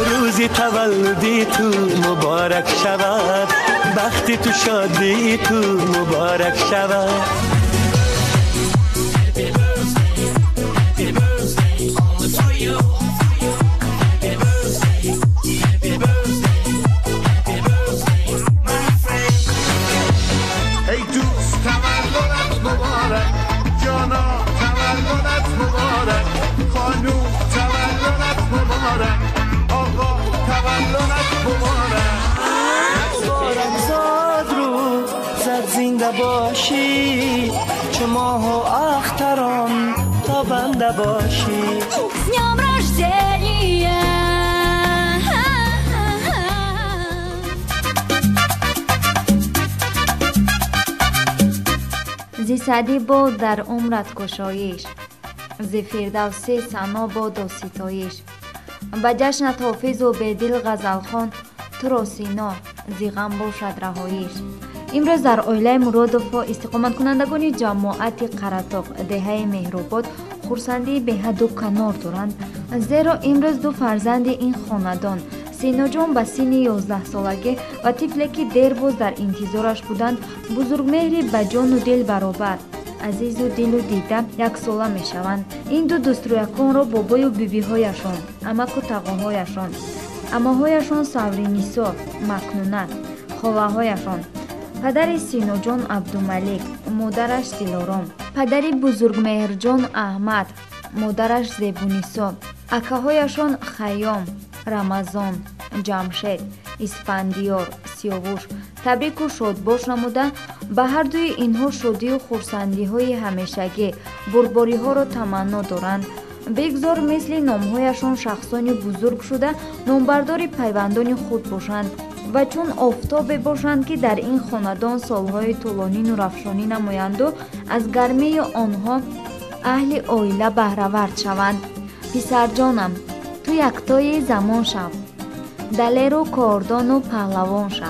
روزی تولدی تو مبارک شود، بختی تو شادی تو مبارک شود. ای دوست تولدت مبارک، جانا تولدت مبارک، خانوم تولدت مبارک، آقا تولدت مبارک. مبارک زاد رو زد زنده باشی، چه ماه و اختران تا بنده باشی. С днем рождения! زی صدی باد در عمرت گشایش، زی فردوسی ثنا باد و ستایش. به جشنت حافظ و بدل غزلخوان، تو را سینا زی غم باشد رهایش. امروز در اویلای مرادوفا استقامت کنندگان جماعت قراتاق دهه مهرآباد خورسندی به حد و کنار دارند، زیرا امروز دو فرزند این خاندان سینا جان به سن 11 سالگی و طفلی که دیر باز در انتظارش بودند بزرگمهری به جان و دل برابر عزیز و دل و دیده یک ساله می شوند. این دو دوسترویکان را بابای و بیبی هایشان، امک و تقاهایشان، اماهایشان سورینیسا مکنونت، خاله هایشان، پدر سینا جان عبدالملک، مادرش دلارام، پدری بزرگمهر جان احمد، مادرش زیبونیسا، اکاهایشان خیام، رمضان، جمشید، اسفندیار، سیاوش تبریک و شادباش نموده به هر دوی اینها شادی و خورسندی های همیشگی برباری ها را تمنا دارند. بگذار مثل نامهایشان شخصانی بزرگ شده نامبردار پیوندان خود باشند و چون آفتاب باشند که در این خاندان سالهای طولانی نورافشانی نمایند و از گرمی آنها اهل عائله بهره‌ورد شوند. پسر جانم، تو یکتای زمان شو، دلیر و کاردان و پهلوان شو.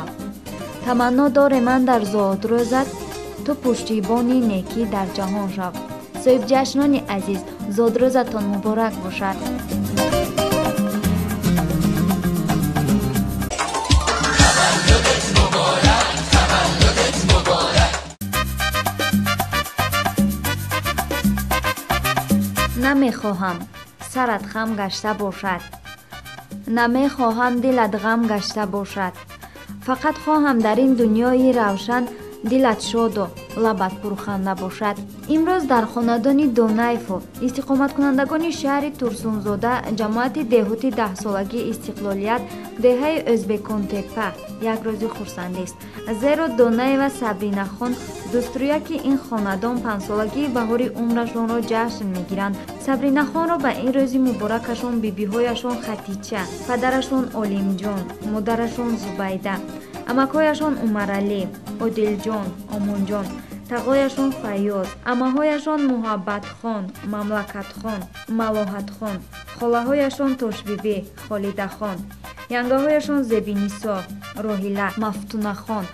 تمنا داره من در زادروزت، تو پشتیبانی نیکی در جهان شو. صاحب جشنان عزیز، زادروزتان مبارک باشد. نمیخواهم سرت خم گشته باشد، نمیخواهم دلت غم گشته باشد، فقط خواهم در این دنیای روشن دلت شاد و لبت پرخنده باشد. امروز در خاندان دونایف و استقامت کنندگان شهر ترسونزاده جماعت دهوتی 10 سالگی استقلالیت دهه ازبکان تپه یک روز خورسندی است، زیرا دونای و سبرینا خان دوسترویک این خاندان 5 سالگی بهار عمرشان را جشن میگیرند. سبرینا خان را به این روز مبارکشان بیبیهایشان خدیجه، پدرشان علیم جان، مادرشان زبیده، امکایشان عمرعلی، عادل جان، آمون جان، تقایشان فیاض، اماهایشان محبت خان، مملکت خان، ملاحت خان، خاله هایشان توشبیبی، خالیده خان، ینگه هایشان زبینیسا، روحیله، مفتونه خان،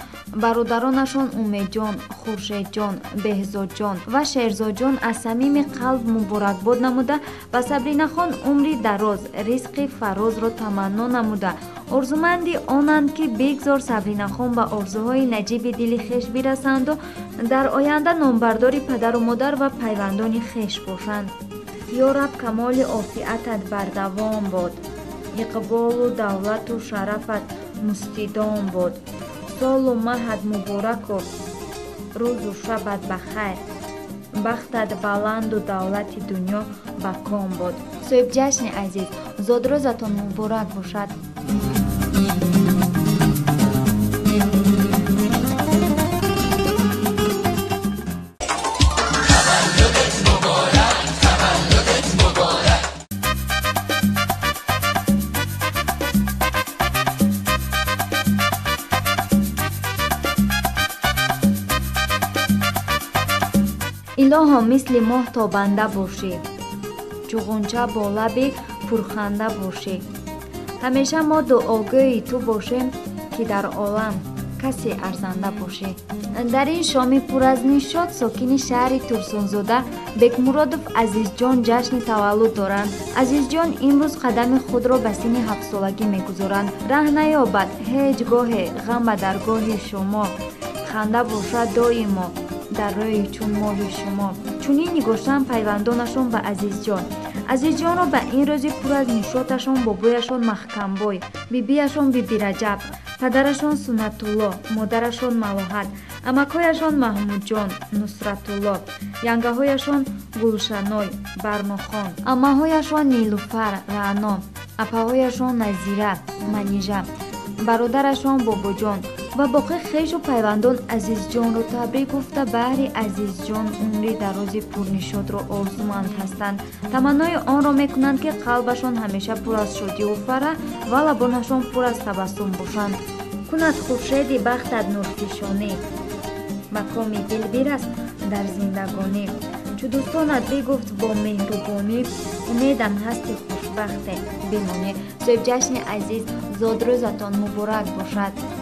برادرانشان امید جان، خورشید جان، بهزاد جان و شیرزاد جان از صمیم قلب مبارکباد نموده و سبرینا خان عمری دراز، رزق فراز را تمنا نموده آرزومندی آنند که بگذار سبرینا خان به آرزوهای نجیب دل خویش برسند و در آینده نامبردار پدر و مادر و پیوندان خویش باشند. یا رب کمال عافیتت بر دوام باد، اقبال و دولت و شرفت مستدام باد، سال و ماهت مبارک و روز و شبت بخیر، بختت بلند و دولت دنیا بکام باد. صاحب جشن عزیز، زادروزتان مبارک باشد. الها مثل ماه تابنده باشی، چو غنچه با لب پرخنده باشی. همیشه ما دعاگوی تو باشیم که در عالم کسی ارزنده باشی. در این شام پر از نشاط ساکن شهر ترسونزاده بکمرادов عزیزجان جشن تولد دارند. عزیزجان امروز قدم خود را به سن 7 سالگی میگذارند. ره نیابد هیچ گاه غم به درگاه شما، خنده باشد دائما در راه چون ماه شما. چونین نگاشتن پیوندانشان به عزیزجان. عزیزجان را به این روز پر از نشاطشان بابایشان محکمبای، بیبیشان بیبی رجب، پدرشان سنت الله، مادرشان ملاحت، امکایشان محمود جان، نصرت الله، ینگهایشان گلشنای، برناخان، امهایشان نیلوفر، رعنا، اپاهایشان نظیره، منیژه، برادرشان بابا جان و باقی خویش و پیوندان عزیزجان را تبریک گفته بهر عزیزجان عمری دراز پرنشاط را آرزومند هستند. تمنای آن را میکنند که قلبشان همیشه پر از شادی و فرح و لبانشان پر از تبسم باشند. کند خورشید بختت نورفشانی، مقامی دلگیر است در زندگانی. چو دوستانت بگفت با مهربانی، امیدم هستی خوشبخت بمانی. صاحب جشن عزیز، زادروزتان مبارک باشد.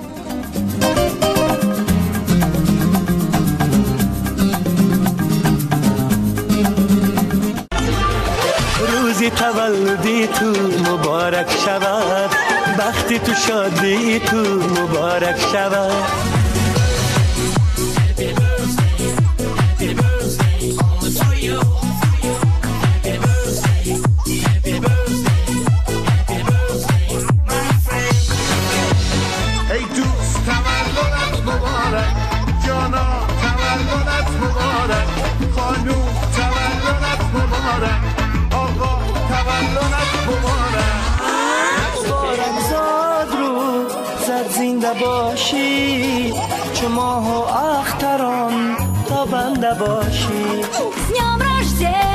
روزی تولدی تو مبارک شود، بختی تو شادی تو مبارک شود. ای دوست تولدت مبارک، جانا تولدت مبارک، خانوم تولدت مبارک، آقا تولدت مبارک. مبارک زاد رو زد زنده باشی، چو ماه و اختران تا بنده باشی. С днем рождения!